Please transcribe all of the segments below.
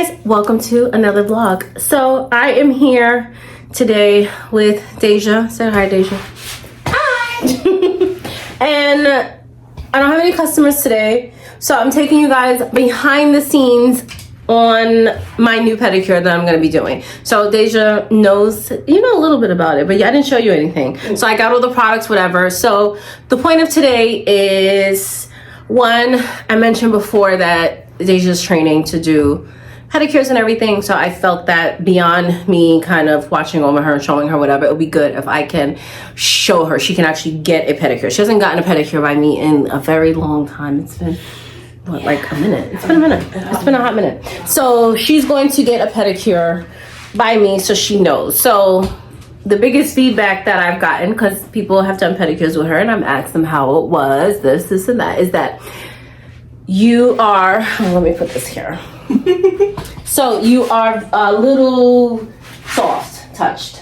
guys, welcome to another vlog. So I am here today with Deja. Say hi, Deja. Hi. And I don't have any customers today, so I'm taking you guys behind the scenes on my new pedicure that I'm going to be doing. So Deja knows, you know, a little bit about it, but yeah, I didn't show you anything. So I got all the products, whatever. So the point of today is, one, I mentioned before that Deja's training to do pedicures and everything, so I felt that beyond me kind of watching over her and showing her whatever, it would be good if I can show her she can actually get a pedicure. She hasn't gotten a pedicure by me in a very long time. It's been what, like a minute? It's been a minute. It's been a hot minute. So she's going to get a pedicure by me so she knows. So the biggest feedback that I've gotten, because people have done pedicures with her and I've asked them how it was, this and that, is that you are, let me put this here. So you are a little soft touched,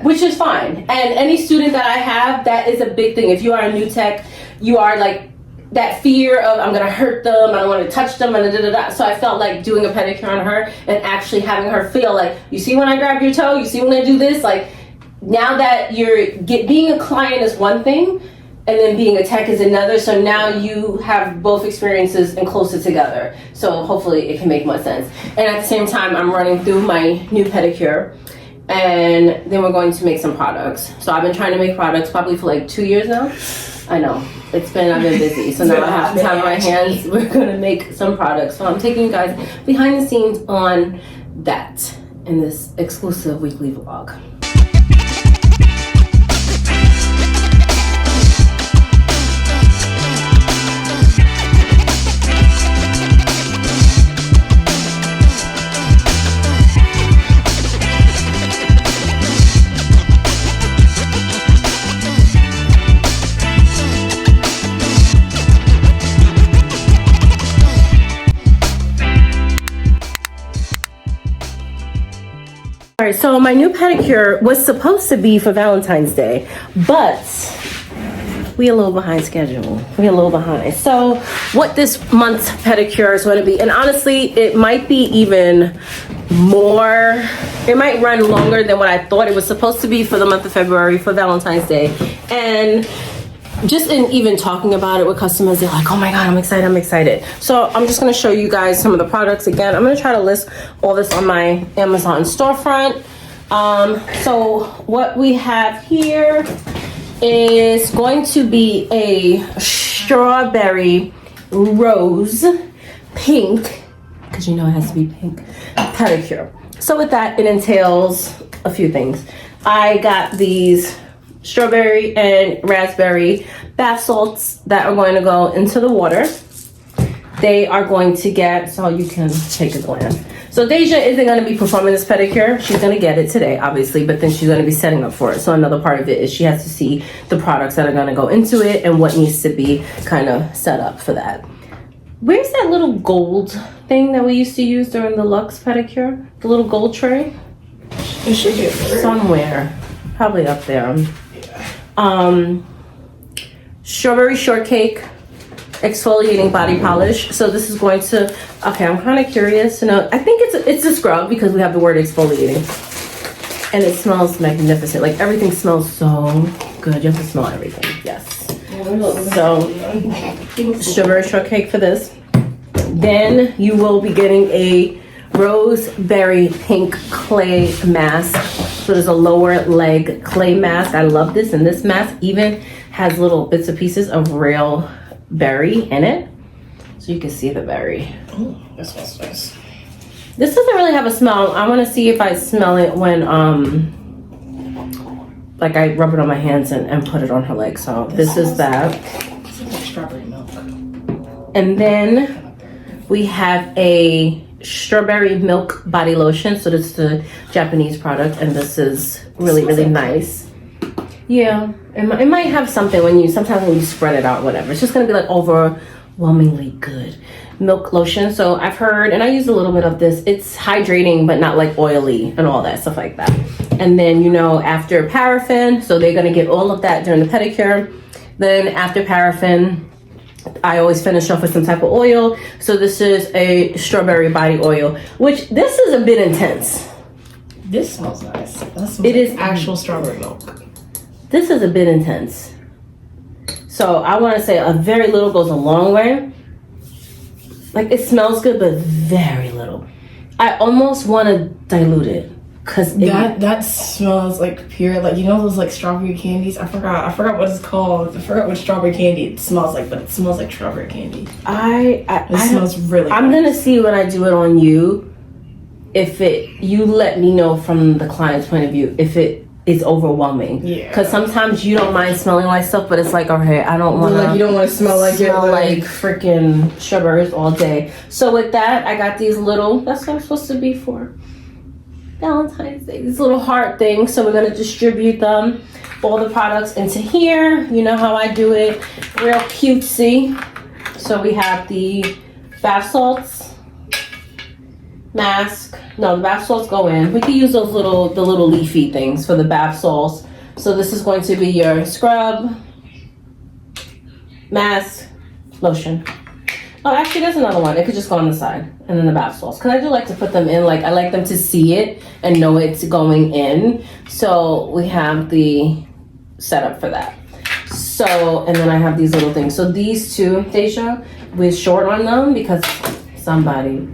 which is fine. And any student that I have, that is a big thing. If you are a new tech, you are like that fear of I'm gonna hurt them, I don't want to touch them, and da-da-da-da. So I felt like doing a pedicure on her and actually having her feel like, you see when I grab your toe, you see when I do this, like now that being a client is one thing, and then being a tech is another. So now you have both experiences and closer together. So hopefully it can make more sense. And at the same time, I'm running through my new pedicure, and then we're going to make some products. So I've been trying to make products probably for like 2 years now. I know, I've been busy. So now I have time on my hands. We're gonna make some products. So I'm taking you guys behind the scenes on that in this exclusive weekly vlog. All right, so my new pedicure was supposed to be for Valentine's Day, but we a little behind schedule. We a little behind. So what this month's pedicure is going to be, and honestly, it might be even more, it might run longer than what I thought it was supposed to be for the month of February for Valentine's Day. And just in even talking about it with customers, they're like, oh my God, I'm excited. So I'm just gonna show you guys some of the products again. I'm gonna try to list all this on my Amazon storefront. So what we have here is going to be a strawberry rose pink, because you know it has to be pink, pedicure. So with that, it entails a few things. I got these strawberry and raspberry bath salts that are going to go into the water. They are going to get, so you can take a glance. So Deja isn't going to be performing this pedicure. She's going to get it today, obviously, but then she's going to be setting up for it. So another part of it is she has to see the products that are going to go into it and what needs to be kind of set up for that. Where's that little gold thing that we used to use during the Luxe pedicure? The little gold tray? It should be somewhere. Probably up there. Strawberry shortcake exfoliating body polish. So this is going to, okay, I'm kind of curious to know. I think it's a scrub because we have the word exfoliating, and it smells magnificent. Like everything smells so good. You have to smell everything. Yes. So strawberry shortcake for this. Then you will be getting a roseberry pink clay mask. So there's a lower leg clay mask. I love this, and this mask even has little bits and pieces of real berry in it, so you can see the berry. Oh, that smells nice. This doesn't really have a smell. I want to see if I smell it when like I rub it on my hands and put it on her leg. So this is that. It's like strawberry milk. And then we have a strawberry milk body lotion. So this is the Japanese product, and this is really nice. Yeah, it might have something sometimes when you spread it out, whatever. It's just gonna be like overwhelmingly good. Milk lotion. So I've heard, and I use a little bit of this, it's hydrating but not like oily and all that stuff like that. And then, you know, after Paraffin, so they're gonna get all of that during the pedicure. Then after Paraffin, I always finish off with some type of oil. So this is a strawberry body oil, which this is a bit intense. This smells nice. That smells It is actual strawberry milk. This is a bit intense. So I want to say a very little goes a long way. Like, it smells good, but very little. I almost want to dilute it. Cause that smells like pure, like, you know those like strawberry candies? I forgot what it's called. I forgot what strawberry candy it smells like, but it smells like strawberry candy. It smells really I'm nice. gonna see when I do it on you, if you let me know from the client's point of view if it is overwhelming. Yeah. Because sometimes you don't mind smelling like stuff, but it's like, okay, I don't want to. Like, you don't want to smell like freaking strawberries all day. So with that, I got these little. That's what I'm supposed to be for Valentine's Day. These little heart things. So we're gonna distribute them, all the products into here. You know how I do it, real cutesy. So we have the bath salts, mask. No, the bath salts go in. We could use the little leafy things for the bath salts. So this is going to be your scrub, mask, lotion. Oh, actually, there's another one. It could just go on the side, and then the bath salts. Because I do like to put them in. Like, I like them to see it and know it's going in. So we have the setup for that. So, and then I have these little things. So these two, Deja, we're short on them because somebody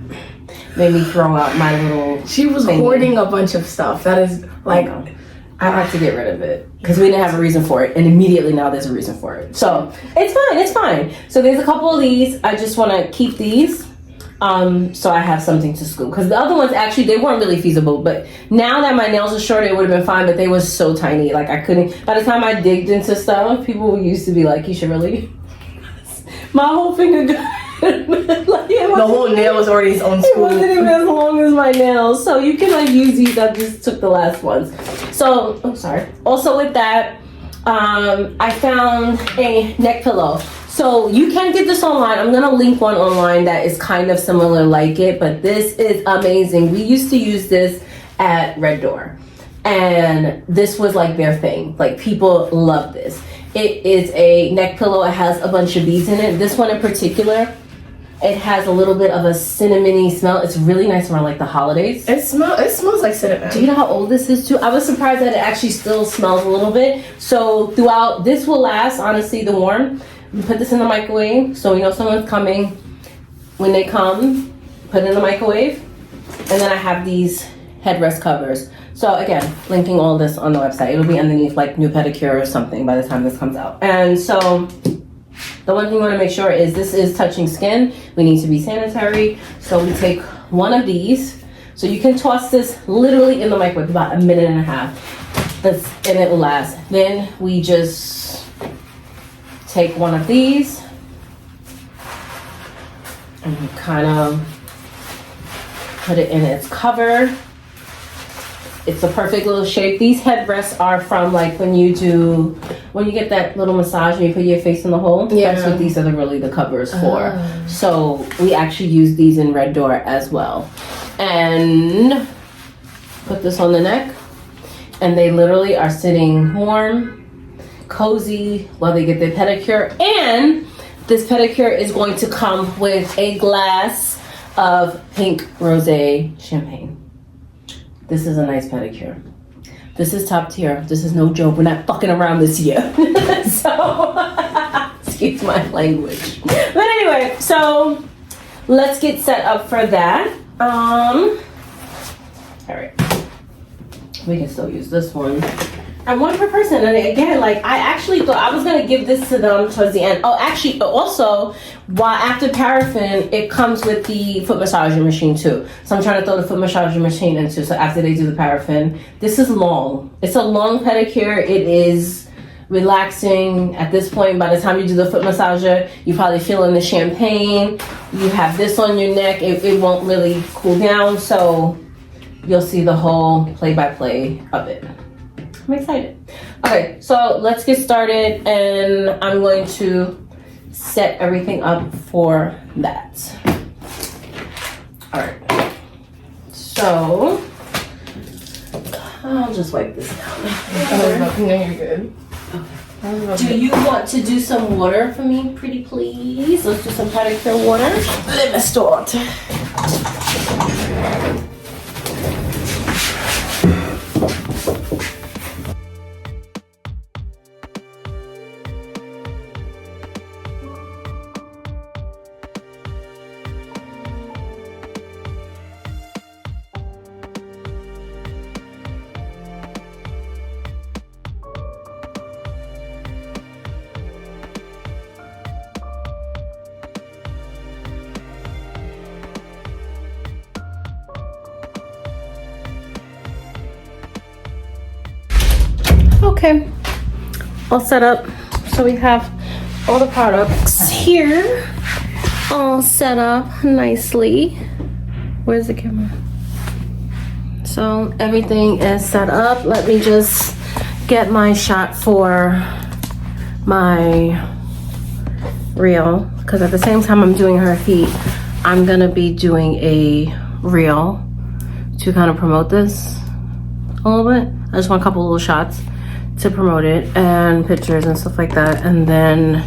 made me throw out my little. She was hoarding a bunch of stuff. That is like. I had to get rid of it because we didn't have a reason for it, and immediately now there's a reason for it. So it's fine. So there's a couple of these. I just want to keep these, so I have something to scoop. Because the other ones actually they weren't really feasible, but now that my nails are short, it would have been fine. But they were so tiny, like I couldn't. By the time I digged into stuff, people used to be like, "You should really." My whole finger got. The whole nail was already its own scoop. It wasn't even as long as my nails, so you can like use these. I just took the last ones. So, oh sorry. Also with that, I found a neck pillow. So you can get this online. I'm gonna link one online that is kind of similar like it, but this is amazing. We used to use this at Red Door, and this was like their thing. Like people love this. It is a neck pillow. It has a bunch of beads in it. This one in particular, it has a little bit of a cinnamony smell. It's really nice around like the holidays. It smells like cinnamon. Do you know how old this is too? I was surprised that it actually still smells a little bit. So throughout, this will last, honestly, the warm. We put this in the microwave so we know someone's coming. When they come, put it in the microwave. And then I have these headrest covers. So again, linking all this on the website. It'll be underneath like New Pedicure or something by the time this comes out. And so the one thing we want to make sure is this is touching skin. We need to be sanitary. So we take one of these. So you can toss this literally in the microwave about a minute and a half. And it will last. Then we just take one of these and kind of put it in its cover. It's a perfect little shape. These headrests are from like when you get that little massage and you put your face in the hole. Yeah. That's what these are really the covers for. So we actually use these in Red Door as well. And put this on the neck. And they literally are sitting warm, cozy while they get their pedicure. And this pedicure is going to come with a glass of pink rosé champagne. This is a nice pedicure. This is top tier. This is no joke. We're not fucking around this year. So, excuse my language. But anyway, so let's get set up for that. All right. We can still use this one. And one per person. And again, like I actually thought I was gonna give this to them towards the end. Oh, actually, also, after Paraffin, it comes with the foot massager machine too. So I'm trying to throw the foot massager machine into. So after they do the Paraffin, this is long. It's a long pedicure. It is relaxing. At this point, by the time you do the foot massager, you're probably feeling the champagne. You have this on your neck. It won't really cool down. So you'll see the whole play-by-play of it. I'm excited. Okay, so let's get started, and I'm going to set everything up for that. All right. So I'll just wipe this down. No, you're good. Okay. Do you want to do some water for me, pretty please? Let's do some pedicure water. Let me start. Okay, all set up. So we have all the products here, all set up nicely. Where's the camera? So everything is set up. Let me just get my shot for my reel, because at the same time I'm doing her feet, I'm gonna be doing a reel to kind of promote this a little bit. I just want a couple little shots to promote it and pictures and stuff like that. And then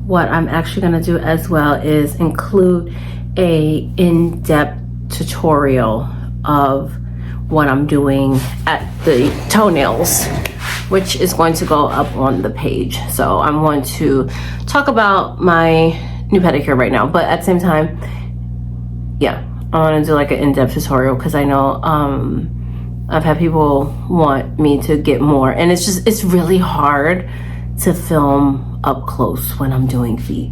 what I'm actually gonna do as well is include a in-depth tutorial of what I'm doing at the toenails, which is going to go up on the page. So I'm going to talk about my new pedicure right now, but at the same time, yeah, I want to do like an in-depth tutorial because I know I've had people want me to get more, and it's really hard to film up close when I'm doing feet.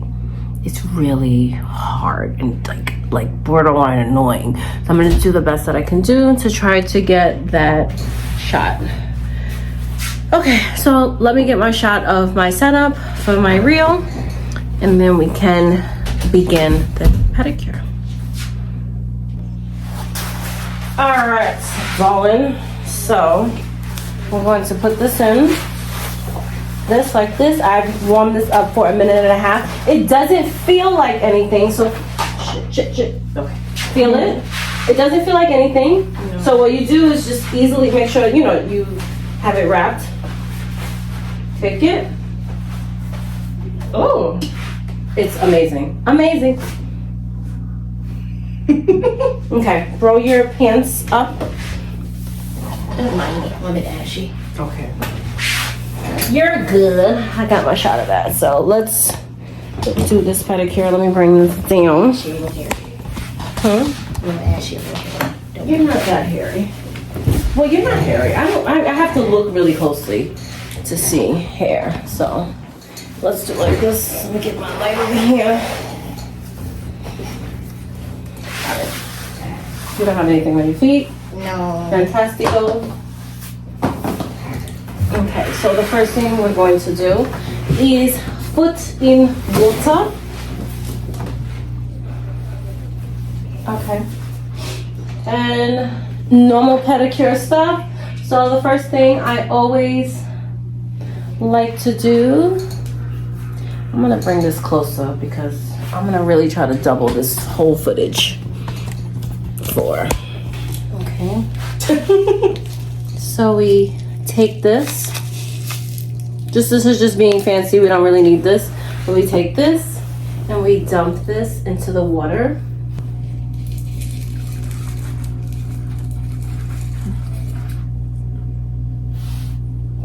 It's really hard and like borderline annoying. So I'm gonna do the best that I can do to try to get that shot. Okay, so let me get my shot of my setup for my reel, and then we can begin the pedicure. All right, rolling. So we're going to put this in. This like this. I've warmed this up for 1.5 minutes. It doesn't feel like anything. So shit. Okay. Feel it? It doesn't feel like anything. No. So what you do is just easily make sure you have it wrapped. Take it. Oh, it's amazing. Amazing. Okay, roll your pants up. Don't mind me, I'm a bit ashy. Okay. You're good. I got my shot of that. So let's do this pedicure. Let me bring this down. Huh? I'm ashy a little bit. You're not that hairy. Well, you're not hairy. I have to look really closely to see hair. So let's do like this. Let me get my light over here. You don't have anything on your feet? No. Fantastico. Okay, so the first thing we're going to do is foot in water. Okay. And normal pedicure stuff. So the first thing I always like to do, I'm gonna bring this closer because I'm gonna really try to double this whole footage. Okay. So we take this. This is just being fancy. We don't really need this. But we take this and we dump this into the water.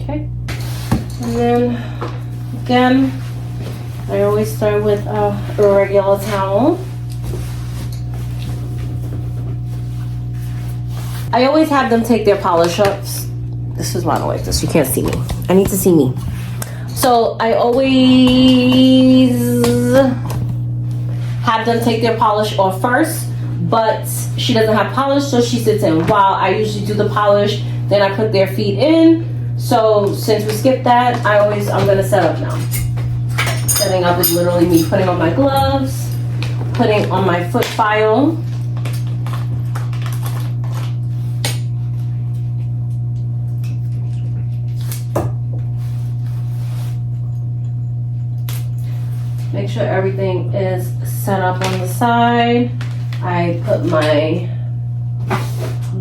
Okay. And then again, I always start with a regular towel. I always have them take their polish ups. This is why I don't like this. You can't see me. I need to see me. So I always have them take their polish off first, but she doesn't have polish, so she sits in while I usually do the polish. Then I put their feet in. So since we skipped that, I'm gonna set up now. Setting up is literally me putting on my gloves, putting on my foot file. Make sure everything is set up on the side. I put my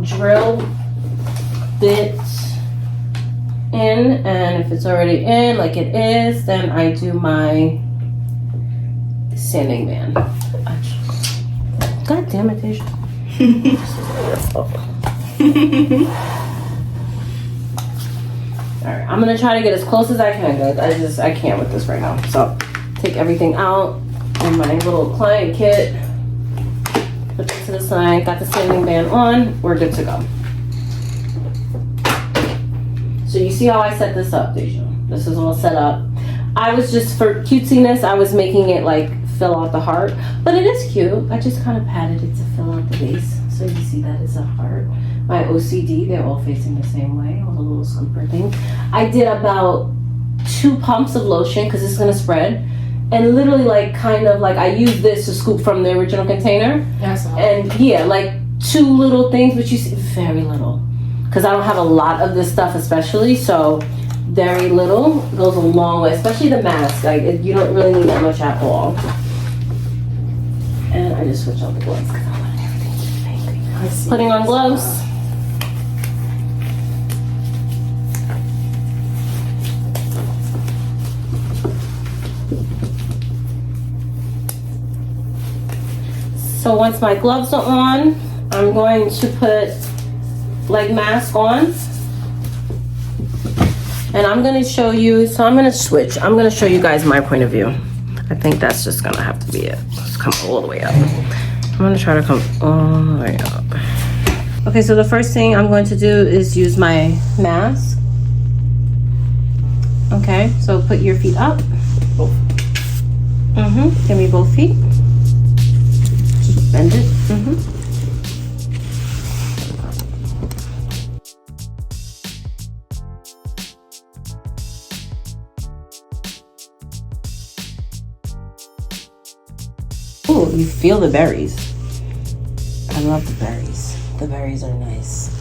drill bit in, and if it's already in, like it is, then I do my sanding band. God damn it, Deja. Alright, I'm gonna try to get as close as I can, guys. I can't with this right now. So, take everything out in my little client kit. Put this to the side. Got the sanding band on. We're good to go. So you see how I set this up, Deja? This is all set up. I was just, for cutesiness, I was making it like fill out the heart. But it is cute. I just kind of patted it to fill out the base. So you see that it's a heart. My OCD, they're all facing the same way. All the little scooper things. I did about 2 pumps of lotion because it's going to spread. And literally like kind of like I used this to scoop from the original container. That's all. And yeah, like 2 little things, but you see very little. Because I don't have a lot of this stuff especially, so very little goes a long way, especially the mask. Like you don't really need that much at all. And I just switch out the gloves because I want everything to be pink. Putting on gloves. So once my gloves are on, I'm going to put leg mask on. And I'm going to show you, so I'm going to switch. I'm going to show you guys my point of view. I think that's just going to have to be it. Let's come all the way up. I'm going to try to come all the way up. Okay, so the first thing I'm going to do is use my mask. Okay, so put your feet up. Give me both feet. Bend it. Ooh, you feel the berries. I love the berries. The berries are nice.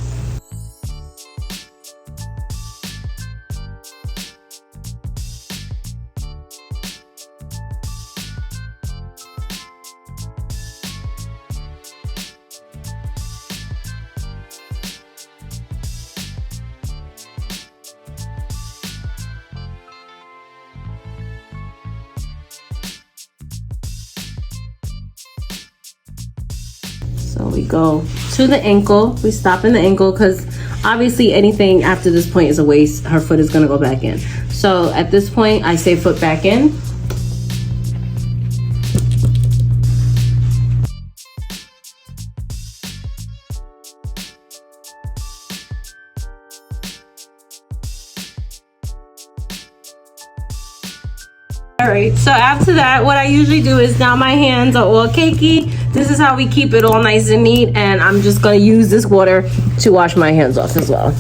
So we go to the ankle. We stop in the ankle because obviously anything after this point is a waste. Her foot is going to go back in. So at this point, I say foot back in. All right, so after that, what I usually do is now my hands are all cakey. This is how we keep it all nice and neat, and I'm just gonna use this water to wash my hands off as well.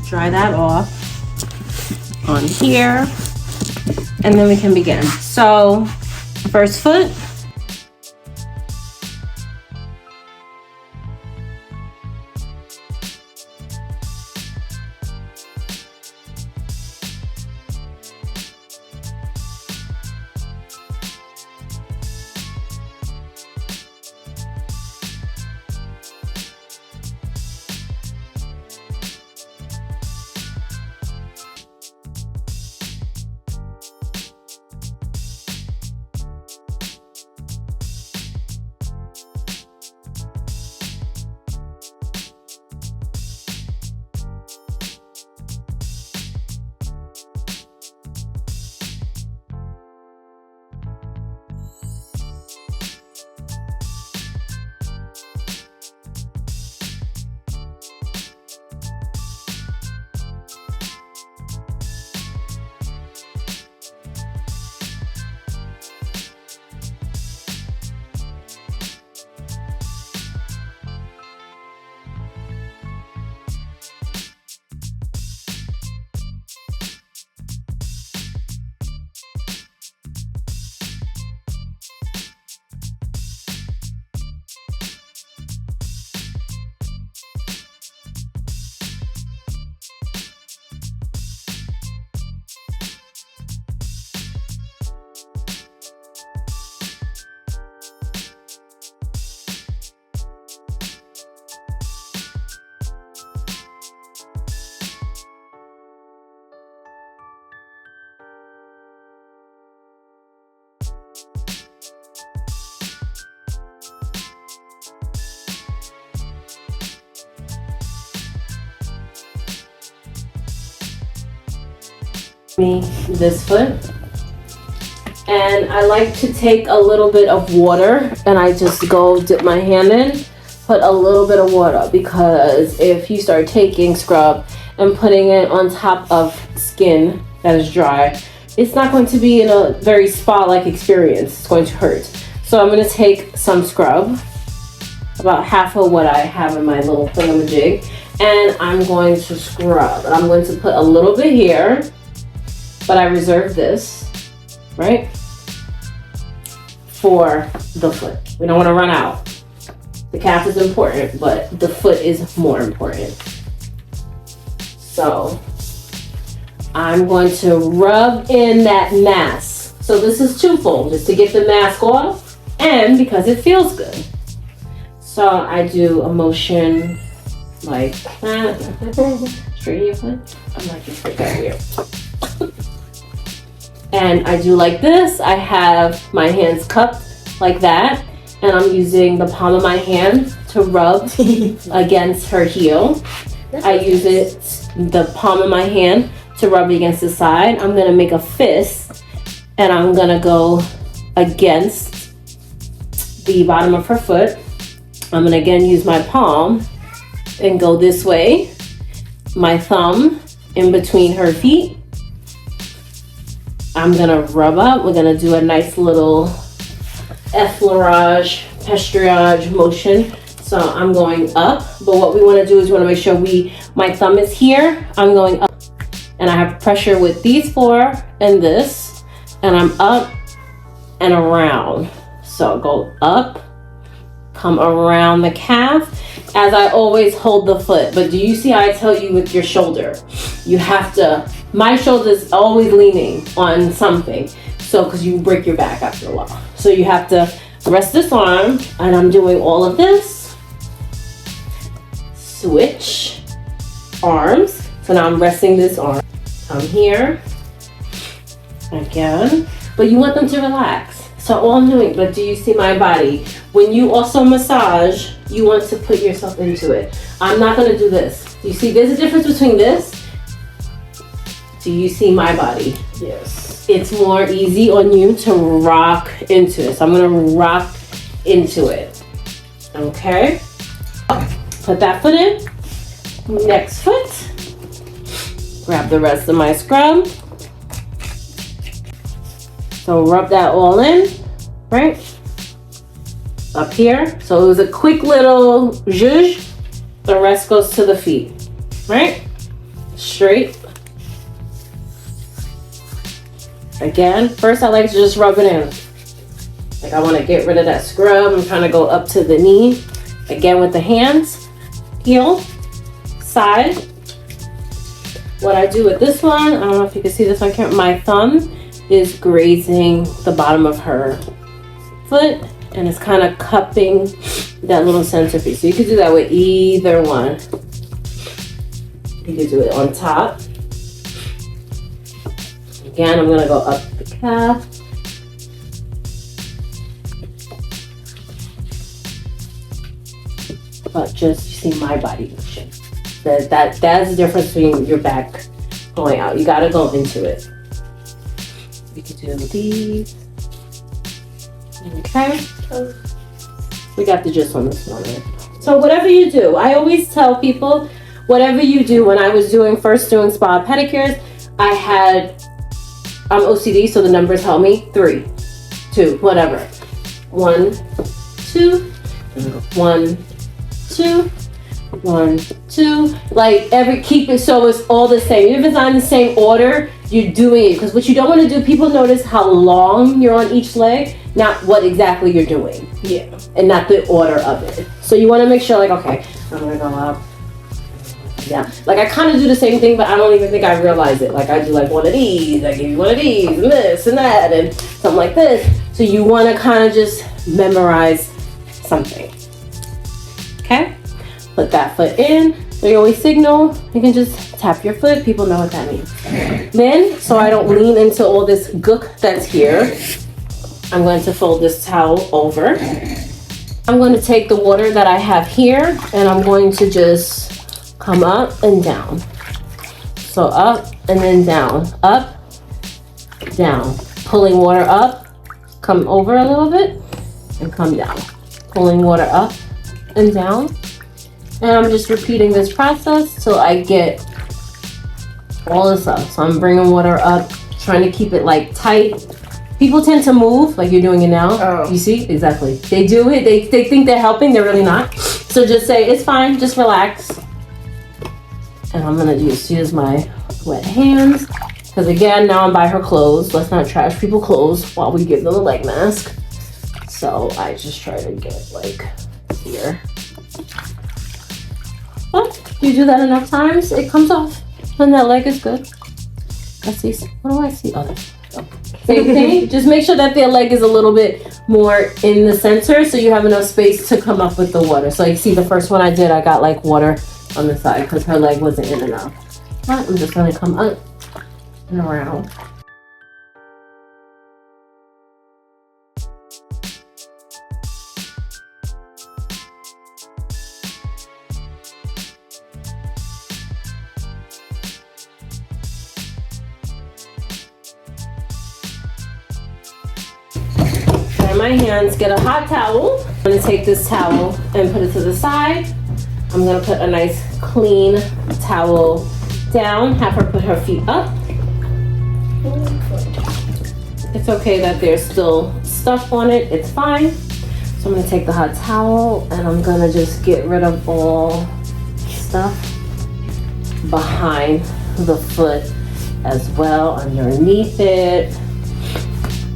Dry that off on here, and then we can begin. So, first foot. me this foot. And I like to take a little bit of water and I just go dip my hand in, put a little bit of water, because if you start taking scrub and putting it on top of skin that is dry, it's not going to be in a very spa-like experience. It's going to hurt. So I'm going to take some scrub, about half of what I have in my little thingamajig, and I'm going to scrub. And I'm going to put a little bit here, but I reserve this, right, for the foot. We don't want to run out. The calf is important, but the foot is more important. So I'm going to rub in that mask. So this is twofold, just to get the mask off and because it feels good. So I do a motion like that. Straighten your foot. I'm like, your foot got weird. And I do like this. I have my hands cupped like that. And I'm using the palm of my hand to rub against her heel. I use the palm of my hand to rub against the side. I'm gonna make a fist and I'm gonna go against the bottom of her foot. I'm gonna again use my palm and go this way. My thumb in between her feet. I'm gonna rub up. We're gonna do a nice little effleurage, pastillage motion. So I'm going up, but what we wanna do is we wanna make sure my thumb is here. I'm going up and I have pressure with these four and this, and I'm up and around. So go up, come around the calf, as I always hold the foot. But do you see how I tell you with your shoulder? You have to, my shoulder is always leaning on something. So, because you break your back after a while. So you have to rest this arm, and I'm doing all of this. Switch arms. So now I'm resting this arm. I'm here. Again. But you want them to relax. So all I'm doing, but do you see my body? When you also massage, you want to put yourself into it. I'm not gonna do this. You see, there's a difference between this. Do you see my body? Yes. It's more easy on you to rock into it. So I'm gonna rock into it. Okay? Put that foot in. Next foot. Grab the rest of my scrub. So rub that all in, right? Up here. So it was a quick little zhuzh. The rest goes to the feet, right? Straight. Again, first I like to just rub it in. Like I want to get rid of that scrub. I'm trying to go up to the knee. Again with the hands. Heel. Side. What I do with this one, I don't know if you can see this on camera, my thumb is grazing the bottom of her foot and it's kind of cupping that little center piece. So you could do that with either one. You could do it on top. Again, I'm gonna go up the calf. But just, you see my body motion. That's the difference between your back going out. You gotta go into it. We could do these. Okay. We got the gist on this one. So whatever you do, I always tell people, whatever you do, when I was first doing spa pedicures, I'm OCD, so the numbers help me. 3, 2, whatever. 1, 2, 1, 2, 1, 2. Like keep it so it's all the same. Even if it's not in the same order, you're doing it. Because what you don't want to do, people notice how long you're on each leg, not what exactly you're doing. Yeah. And not the order of it. So you want to make sure, like, okay, I'm gonna go up. Yeah, like I kind of do the same thing, but I don't even think I realize it. Like I do like one of these, I give you one of these, and this and that, and something like this. So you want to kind of just memorize something. Okay, put that foot in. So you always signal. You can just tap your foot. People know what that means. Then, so I don't lean into all this gook that's here, I'm going to fold this towel over. I'm going to take the water that I have here, and I'm going to just come up and down. So up and then down, up down. Pulling water up, come over a little bit, and come down. Pulling water up and down. And I'm just repeating this process till I get all this up. So I'm bringing water up, trying to keep it like tight. People tend to move like you're doing it now. Oh. You see? Exactly. They do it. They think they're helping. They're really not. So just say, it's fine. Just relax. And I'm going to just use my wet hands. Because again, now I'm by her clothes. Let's not trash people's clothes while we give them a leg mask. So I just try to get like here. Well, you do that enough times, it comes off. And that leg is good. I see, what do I see? Oh, same thing. Just make sure that their leg is a little bit more in the center so you have enough space to come up with the water. So you see the first one I did, I got like water on the side because her leg wasn't in enough. But I'm just gonna come up and around. My hands, get a hot towel. I'm gonna take this towel and put it to the side. I'm gonna put a nice clean towel down, have her put her feet up. It's okay that there's still stuff on it, it's fine. So I'm gonna take the hot towel and I'm gonna just get rid of all stuff behind the foot as well, underneath it.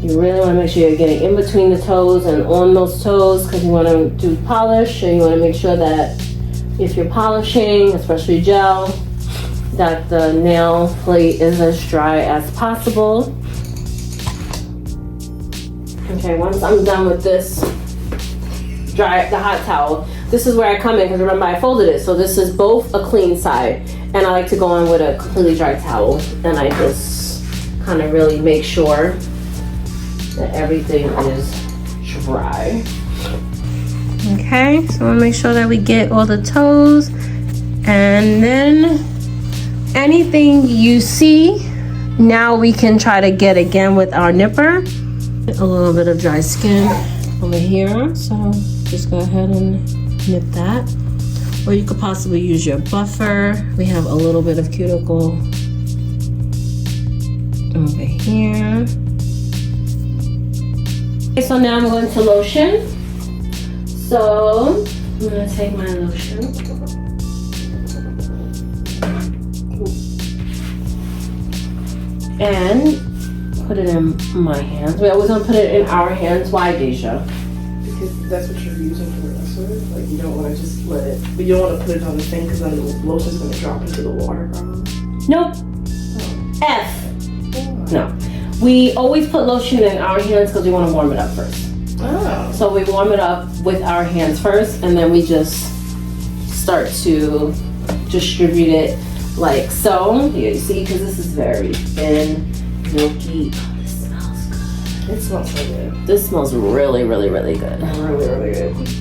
You really want to make sure you're getting in between the toes and on those toes because you want to do polish, and you want to make sure that if you're polishing, especially gel, that the nail plate is as dry as possible. Okay, once I'm done with this, dry the hot towel, this is where I come in because remember I folded it. So this is both a clean side, and I like to go in with a completely dry towel, and I just kind of really make sure that everything is dry. Okay, so we'll make sure that we get all the toes, and then anything you see, now we can try to get again with our nipper. A little bit of dry skin over here, so just go ahead and nip that. Or you could possibly use your buffer. We have a little bit of cuticle over here. Okay, so now I'm going to lotion. So I'm gonna take my lotion. And put it in my hands. We always want to put it in our hands. Why, Deja? Because that's what you're using for the rest of it. Like, you don't want to just let it, but you don't want to put it on the thing because then the lotion's going to drop into the water probably. Nope. Oh. F. No. We always put lotion in our hands because we want to warm it up first. Oh. So we warm it up with our hands first, and then we just start to distribute it like so. Here, you see, because this is very thin, milky. Oh, this smells good. It smells so good. This smells really, really, really good. Really, really good.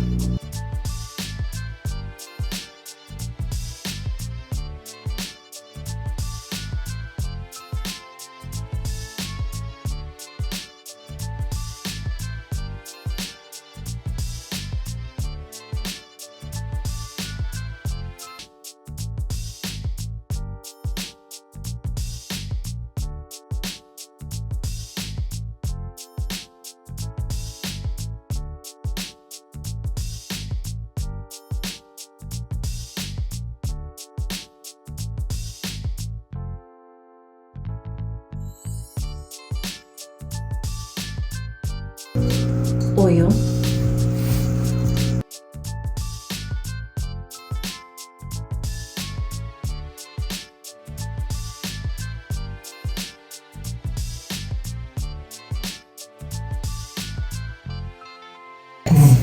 Oil.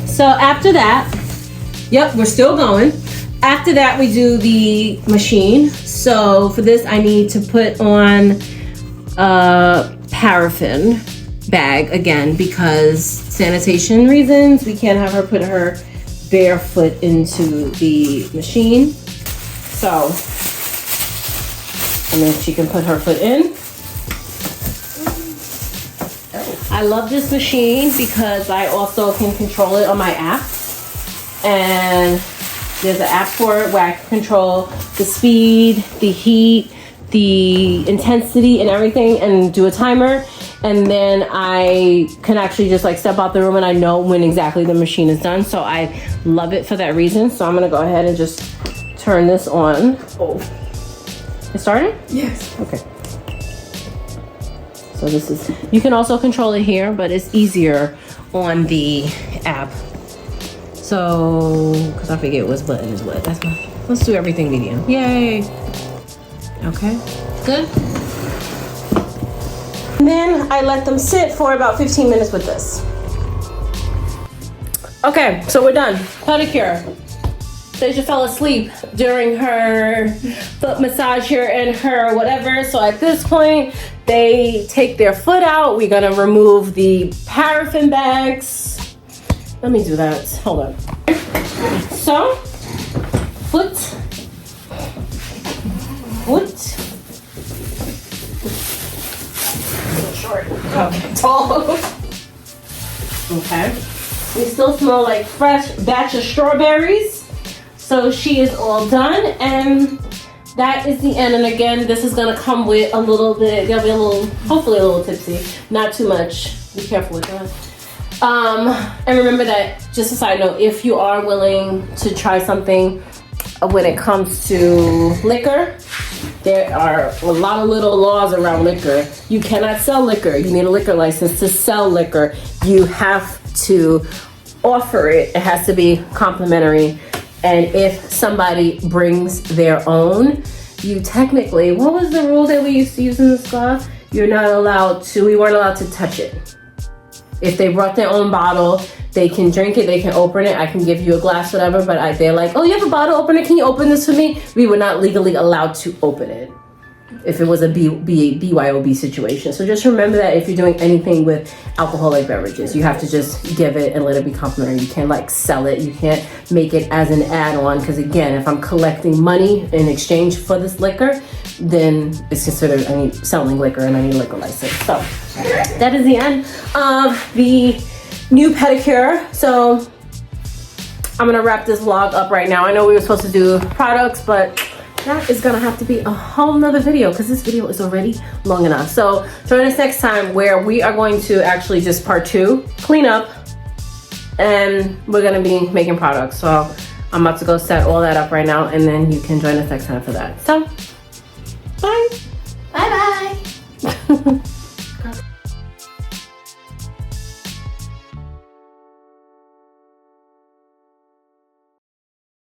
So after that, yep, we're still going. After that, we do the machine. So for this, I need to put on a paraffin bag again because sanitation reasons. We can't have her put her bare foot into the machine. So, and then she can put her foot in. I love this machine because I also can control it on my app. And there's an app for it where I can control the speed, the heat, the intensity and everything, and do a timer. And then I can actually just like step out the room and I know when exactly the machine is done. So I love it for that reason. So I'm gonna go ahead and just turn this on. Oh, it started? Yes. Okay. So this is, you can also control it here, but it's easier on the app. So, because I forget what button is what. That's my, let's do everything medium. Yay. Okay, good. And then I let them sit for about 15 minutes with this. Okay, so we're done. Pedicure. Deja fell asleep during her foot massage here and her whatever. So at this point, they take their foot out. We're gonna remove the paraffin bags. Let me do that. Hold on. So, foot. Short. Okay, tall. Okay. We still smell like fresh batch of strawberries. So she is all done, and that is the end. And again, this is gonna come with a little bit, they'll be a little, hopefully a little tipsy, not too much. Be careful with that. And remember that, just a side note, if you are willing to try something when it comes to liquor, there are a lot of little laws around liquor. You cannot sell liquor. You need a liquor license to sell liquor. You have to offer it. It has to be complimentary. And if somebody brings their own, you technically, what was the rule that we used to use in the spa? We weren't allowed to touch it. If they brought their own bottle, they can drink it, they can open it, I can give you a glass, whatever, but they're like, oh, you have a bottle opener, can you open this for me? We were not legally allowed to open it if it was a BYOB situation. So just remember that if you're doing anything with alcoholic beverages, you have to just give it and let it be complimentary. You can't like sell it, you can't make it as an add-on, because again, if I'm collecting money in exchange for this liquor, then it's considered selling liquor and I need a liquor license. So that is the end of the new pedicure. So I'm gonna wrap this vlog up right now. I know we were supposed to do products, but that is gonna have to be a whole nother video because this video is already long enough. So join us next time where we are going to actually just part 2, clean up, and we're gonna be making products. So I'm about to go set all that up right now, and then you can join us next time for that. So bye. Bye bye.